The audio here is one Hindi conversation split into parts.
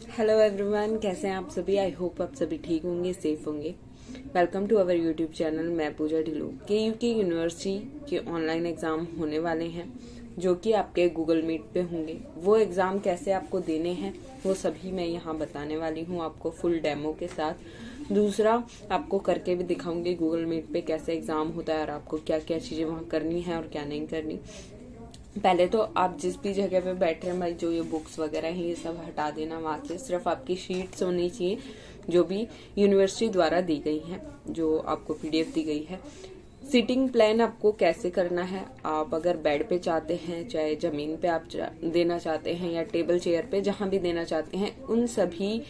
हेलो एवरीवन, कैसे हैं आप सभी। आई होप आप सभी ठीक होंगे, सेफ होंगे। Welcome to our YouTube channel. मैं पूजा ढिल्लो। के यूनिवर्सिटी के ऑनलाइन एग्जाम होने वाले हैं जो कि आपके गूगल मीट पे होंगे। वो एग्जाम कैसे आपको देने हैं वो सभी मैं यहाँ बताने वाली हूँ आपको फुल डेमो के साथ। दूसरा, आपको करके भी दिखाऊंगी गूगल मीट पे कैसे एग्जाम होता है और आपको क्या क्या चीजें वहाँ करनी है और क्या नहीं करनी। पहले तो आप जिस भी जगह पे बैठ रहे हैं भाई, जो ये बुक्स वगैरह हैं ये सब हटा देना वहां से। सिर्फ आपकी शीट्स होनी चाहिए जो भी यूनिवर्सिटी द्वारा दी गई हैं, जो आपको पीडीएफ दी गई है। सीटिंग प्लान आपको कैसे करना है, आप अगर बेड पे चाहते हैं, चाहे जमीन पे आप देना चाहते हैं या टेबल चेयर पे, जहां भी देना चाहते हैं, उन सभी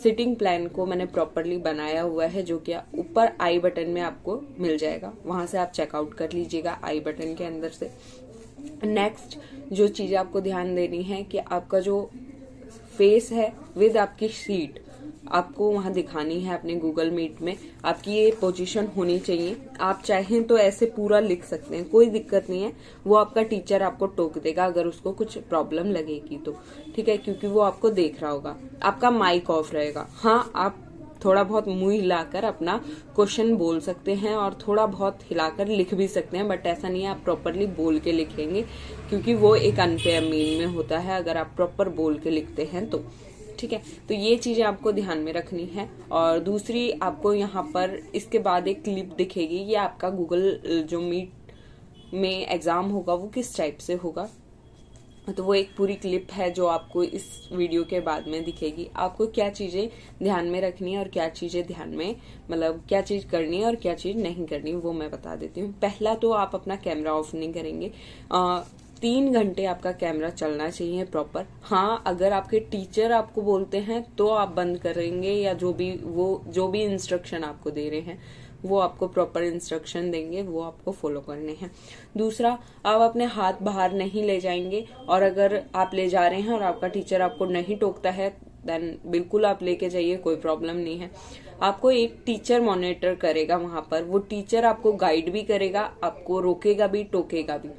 सिटिंग प्लान को मैंने प्रॉपरली बनाया हुआ है, जो कि ऊपर आई बटन में आपको मिल जाएगा। वहां से आप चेकआउट कर लीजिएगा आई बटन के अंदर से। नेक्स्ट जो चीज आपको ध्यान देनी है कि आपका जो फेस है विद आपकी शीट आपको वहां दिखानी है अपने गूगल मीट में। आपकी ये पोजीशन होनी चाहिए। आप चाहें तो ऐसे पूरा लिख सकते हैं, कोई दिक्कत नहीं है। वो आपका टीचर आपको टोक देगा अगर उसको कुछ प्रॉब्लम लगेगी तो, ठीक है, क्योंकि वो आपको देख रहा होगा। आपका माइक ऑफ रहेगा। हाँ, आप थोड़ा बहुत मुंह हिलाकर अपना क्वेश्चन बोल सकते हैं और थोड़ा बहुत हिलाकर लिख भी सकते हैं, बट ऐसा नहीं है आप प्रॉपरली बोल के लिखेंगे, क्योंकि वो एक अनफेयर मीन में होता है अगर आप प्रॉपर बोल के लिखते हैं तो। ठीक है, तो ये चीजें आपको ध्यान में रखनी है। और दूसरी, आपको यहाँ पर इसके बाद एक क्लिप दिखेगी। ये आपका गूगल जो मीट में एग्जाम होगा वो किस टाइप से होगा, तो वो एक पूरी क्लिप है जो आपको इस वीडियो के बाद में दिखेगी। आपको क्या चीजें ध्यान में रखनी है और क्या चीजें ध्यान में, मतलब क्या चीज करनी है और क्या चीज नहीं करनी, वो मैं बता देती हूँ। पहला तो आप अपना कैमरा ऑफ नहीं करेंगे। 3 घंटे आपका कैमरा चलना चाहिए प्रॉपर। हाँ, अगर आपके टीचर आपको बोलते हैं तो आप बंद करेंगे, या जो भी इंस्ट्रक्शन आपको दे रहे हैं वो आपको प्रॉपर इंस्ट्रक्शन देंगे, वो आपको फॉलो करने हैं। दूसरा, आप अपने हाथ बाहर नहीं ले जाएंगे, और अगर आप ले जा रहे हैं और आपका टीचर आपको नहीं टोकता है देन बिल्कुल आप लेके जाइए, कोई प्रॉब्लम नहीं है। आपको एक टीचर मॉनिटर करेगा वहां पर। वो टीचर आपको गाइड भी करेगा, आपको रोकेगा भी, टोकेगा भी।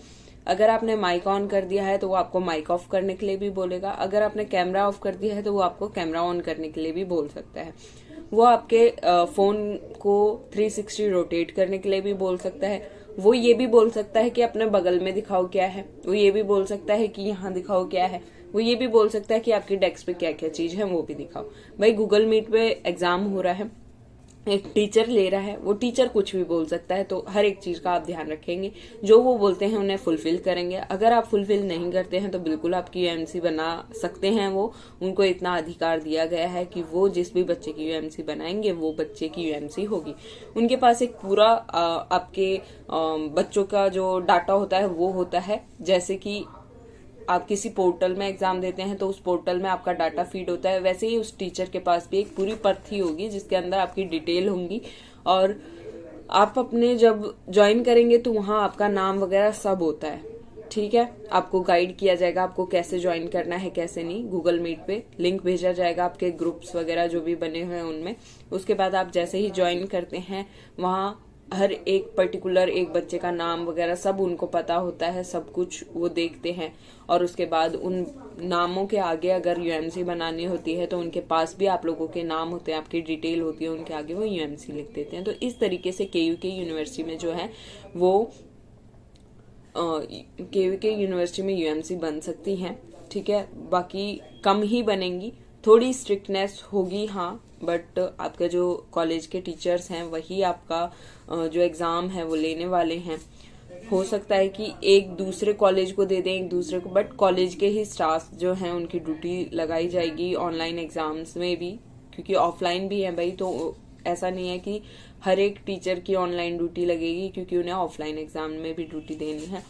अगर आपने माइक ऑन कर दिया है तो वो आपको माइक ऑफ करने के लिए भी बोलेगा। अगर आपने कैमरा ऑफ कर दिया है तो वो आपको कैमरा ऑन करने के लिए भी बोल सकता है। वो आपके फोन को 360 रोटेट करने के लिए भी बोल सकता है। वो ये भी बोल सकता है कि अपने बगल में दिखाओ क्या है। वो ये भी बोल सकता है कि यहाँ दिखाओ क्या है। वो ये भी बोल सकता है कि आपकी डेस्क पे क्या क्या चीज है वो भी दिखाओ। भाई, गूगल मीट पे एग्जाम हो रहा है, एक टीचर ले रहा है, वो टीचर कुछ भी बोल सकता है, तो हर एक चीज का आप ध्यान रखेंगे। जो वो बोलते हैं उन्हें फुलफिल करेंगे। अगर आप फुलफिल नहीं करते हैं तो बिल्कुल आपकी यूएमसी बना सकते हैं। वो उनको इतना अधिकार दिया गया है कि वो जिस भी बच्चे की यूएमसी बनाएंगे वो बच्चे की यूएमसी होगी। उनके पास एक पूरा आपके बच्चों का जो डाटा होता है वो होता है। जैसे कि आप किसी पोर्टल में एग्जाम देते हैं तो उस पोर्टल में आपका डाटा फीड होता है, वैसे ही उस टीचर के पास भी एक पूरी पर्ची होगी जिसके अंदर आपकी डिटेल होंगी। और आप अपने जब ज्वाइन करेंगे तो वहां आपका नाम वगैरह सब होता है। ठीक है, आपको गाइड किया जाएगा आपको कैसे ज्वाइन करना है कैसे नहीं। गूगल मीट पे लिंक भेजा जाएगा आपके ग्रुप्स वगैरह जो भी बने हुए हैं उनमें। उसके बाद आप जैसे ही ज्वाइन करते हैं वहां हर एक पर्टिकुलर एक बच्चे का नाम वगैरह सब उनको पता होता है, सब कुछ वो देखते हैं। और उसके बाद उन नामों के आगे अगर यूएमसी बनानी होती है तो उनके पास भी आप लोगों के नाम होते हैं, आपकी डिटेल होती है, उनके आगे वो यूएमसी लिख देते हैं। तो इस तरीके से केयूके यूनिवर्सिटी में जो है वो केयूके यूनिवर्सिटी में यूएमसी बन सकती हैं। ठीक है, बाकी कम ही बनेंगी, थोड़ी स्ट्रिक्टनेस होगी हाँ, बट आपके जो कॉलेज के टीचर्स हैं वही आपका जो एग्जाम है वो लेने वाले हैं। हो सकता है कि एक दूसरे कॉलेज को दे दें एक दूसरे को, बट कॉलेज के ही स्टाफ जो हैं उनकी ड्यूटी लगाई जाएगी ऑनलाइन एग्जाम्स में भी, क्योंकि ऑफलाइन भी है भाई। तो ऐसा नहीं है कि हर एक टीचर की ऑनलाइन ड्यूटी लगेगी, क्योंकि उन्हें ऑफलाइन एग्जाम में भी ड्यूटी देनी है।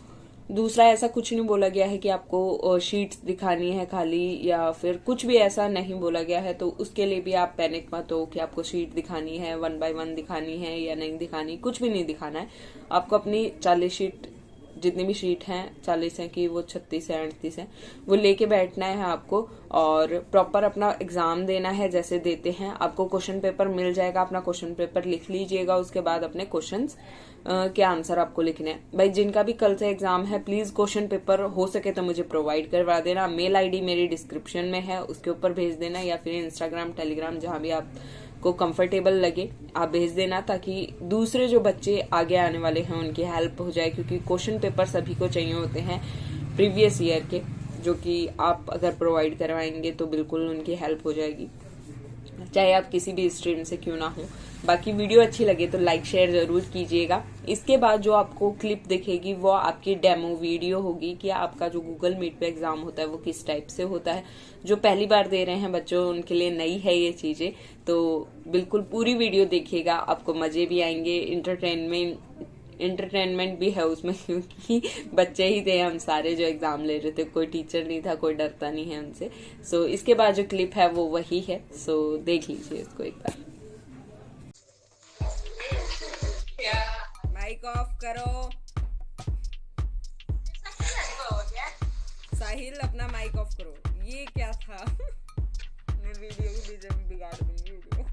दूसरा, ऐसा कुछ नहीं बोला गया है कि आपको शीट्स दिखानी है खाली, या फिर कुछ भी ऐसा नहीं बोला गया है। तो उसके लिए भी आप पैनिक मत हो कि आपको शीट दिखानी है, 1 by 1 दिखानी है या नहीं दिखानी, कुछ भी नहीं दिखाना है। आपको अपनी 40 शीट जितनी भी शीट हैं 40 है कि वो 36 है 38 है, वो लेके बैठना है आपको और प्रॉपर अपना एग्जाम देना है जैसे देते हैं। आपको क्वेश्चन पेपर मिल जाएगा, अपना क्वेश्चन पेपर लिख लीजिएगा, उसके बाद अपने क्वेश्चंस के आंसर आपको लिखने हैं। भाई जिनका भी कल से एग्जाम है प्लीज क्वेश्चन पेपर हो सके तो मुझे प्रोवाइड करवा देना। मेल आईडी मेरी डिस्क्रिप्शन में है, उसके ऊपर भेज देना, या फिर इंस्टाग्राम टेलीग्राम जहां भी आपको कंफर्टेबल लगे आप भेज देना, ताकि दूसरे जो बच्चे आगे आने वाले हैं उनकी हेल्प हो जाए। क्योंकि क्वेश्चन पेपर सभी को चाहिए होते हैं प्रीवियस ईयर के, जो कि आप अगर प्रोवाइड करवाएंगे तो बिल्कुल उनकी हेल्प हो जाएगी, चाहे आप किसी भी स्ट्रीम से क्यों ना हो। बाकी वीडियो अच्छी लगे तो लाइक शेयर जरूर कीजिएगा। इसके बाद जो आपको क्लिप दिखेगी वो आपकी डेमो वीडियो होगी कि आपका जो गूगल मीट पे एग्जाम होता है वो किस टाइप से होता है। जो पहली बार दे रहे हैं बच्चों उनके लिए नई है ये चीजें, तो बिल्कुल पूरी वीडियो देखिएगा, आपको मजे भी आएंगे, इंटरटेनमेंट भी है उसमें, क्योंकि बच्चे ही थे हम सारे जो एग्जाम ले रहे थे, कोई टीचर नहीं था, कोई डरता नहीं है उनसे। सो इसके बाद जो क्लिप है वो वही है, सो देख लीजिए इसको एक बार। माइक ऑफ करो साहिल, अपना माइक ऑफ करो। ये क्या था? मैं वीडियो की बीच में बिगाड़ दूंगी वीडियो।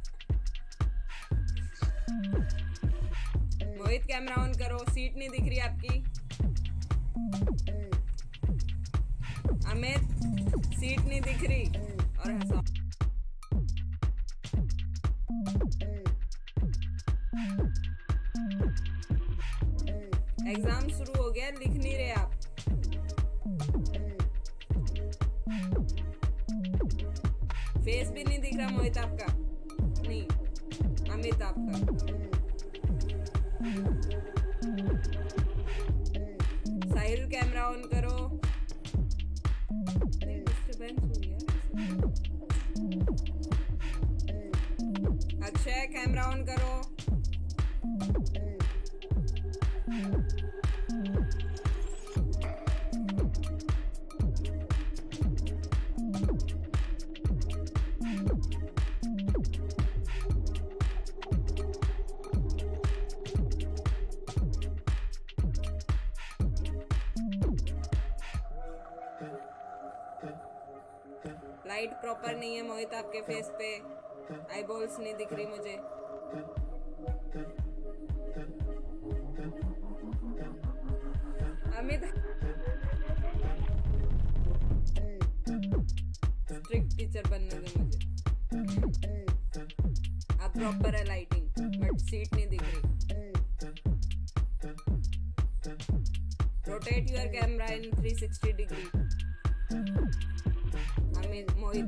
मोहित कैमरा ऑन करो, सीट नहीं दिख रही आपकी। अमित सीट नहीं दिख रही, और हंसा। एग्जाम शुरू हो गया, लिख नहीं रहे आप। फेस भी नहीं दिख रहा मोहित आपका, नहीं अमित आपका। साहिल कैमरा ऑन करो। डिस्टर्बेंस हो गया। अक्षय कैमरा ऑन करो। लाइट प्रॉपर नहीं है मोहित आपके फेस पे, आई बॉल्स नहीं दिख रही मुझे। अमित स्ट्रिक्ट टीचर बनने दे मुझे। अब प्रॉपर है लाइटिंग, बट सीट नहीं दिख रही। Rotate your camera in 360 degree. Amit Mohit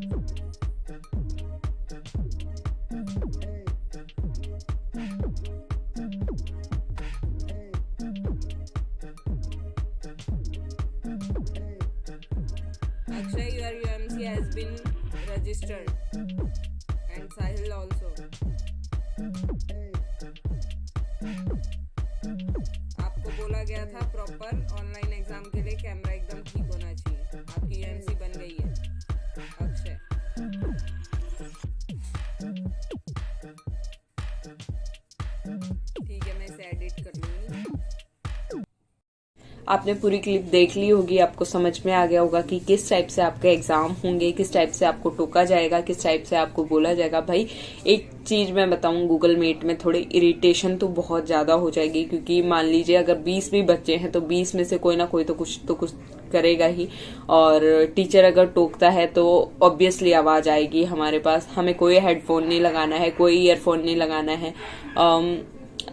Akshay, your UMC has been registered and Sahil also. आपको बोला गया था प्रॉपर ऑनलाइन एग्जाम के लिए कैमरा एकदम ठीक होना चाहिए। आपकी UMC बन गई है अक्षय। ठीक है, मैं इसे एडिट कर लूंगी। आपने पूरी क्लिप देख ली होगी, आपको समझ में आ गया होगा कि किस टाइप से आपके एग्जाम होंगे, किस टाइप से आपको टोका जाएगा, किस टाइप से आपको बोला जाएगा। भाई एक चीज मैं बताऊं, गूगल मीट में थोड़ी इरिटेशन तो बहुत ज्यादा हो जाएगी, क्योंकि मान लीजिए अगर 20 भी बच्चे हैं तो 20 में से कोई ना कोई तो कुछ करेगा ही, और टीचर अगर टोकता है तो ऑब्वियसली आवाज आएगी हमारे पास। हमें कोई हेडफोन नहीं लगाना है, कोई ईयरफोन नहीं लगाना है।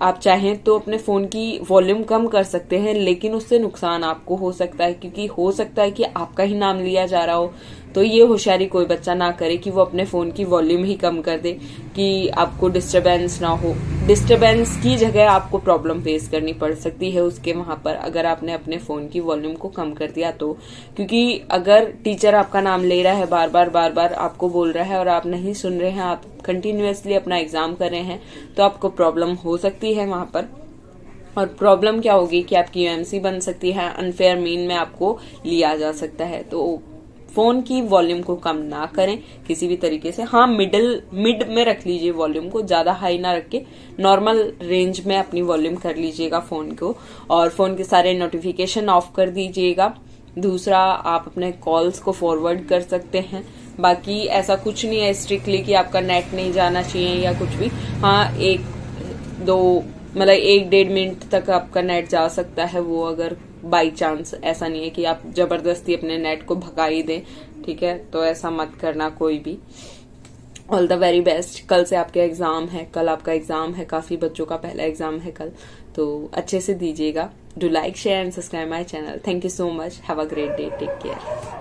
आप चाहें तो अपने फोन की वॉल्यूम कम कर सकते हैं, लेकिन उससे नुकसान आपको हो सकता है, क्योंकि हो सकता है कि आपका ही नाम लिया जा रहा हो। तो ये होशियारी कोई बच्चा ना करे कि वो अपने फोन की वॉल्यूम ही कम कर दे कि आपको डिस्टरबेंस ना हो। डिस्टरबेंस की जगह आपको प्रॉब्लम फेस करनी पड़ सकती है उसके वहां पर, अगर आपने अपने फोन की वॉल्यूम को कम कर दिया तो। क्योंकि अगर टीचर आपका नाम ले रहा है, बार बार आपको बोल रहा है और आप नहीं सुन रहे हैं, आप कंटिन्यूअसली अपना एग्जाम कर रहे हैं, तो आपको प्रॉब्लम हो सकती है वहां पर। और प्रॉब्लम क्या होगी कि आपकी यूएमसी बन सकती है, अनफेयर मीन में आपको लिया जा सकता है। तो फोन की वॉल्यूम को कम ना करें किसी भी तरीके से। हाँ, मिड में रख लीजिए वॉल्यूम को, ज्यादा हाई ना रख के नॉर्मल रेंज में अपनी वॉल्यूम कर लीजिएगा फोन को। और फोन के सारे नोटिफिकेशन ऑफ कर दीजिएगा। दूसरा, आप अपने कॉल्स को फॉरवर्ड कर सकते हैं। बाकी ऐसा कुछ नहीं है स्ट्रिक्टली कि आपका नेट नहीं जाना चाहिए या कुछ भी। हाँ, 1-1.5 मिनट तक आपका नेट जा सकता है, वो अगर बाई चांस। ऐसा नहीं है कि आप जबरदस्ती अपने नेट को भगा ही दें, ठीक है? तो ऐसा मत करना कोई भी। All the very best. कल से आपके एग्जाम है, कल आपका एग्जाम है, काफी बच्चों का पहला एग्जाम है कल, तो अच्छे से दीजिएगा। Do like, share and subscribe my channel. Thank you so much. Have a great day. Take care.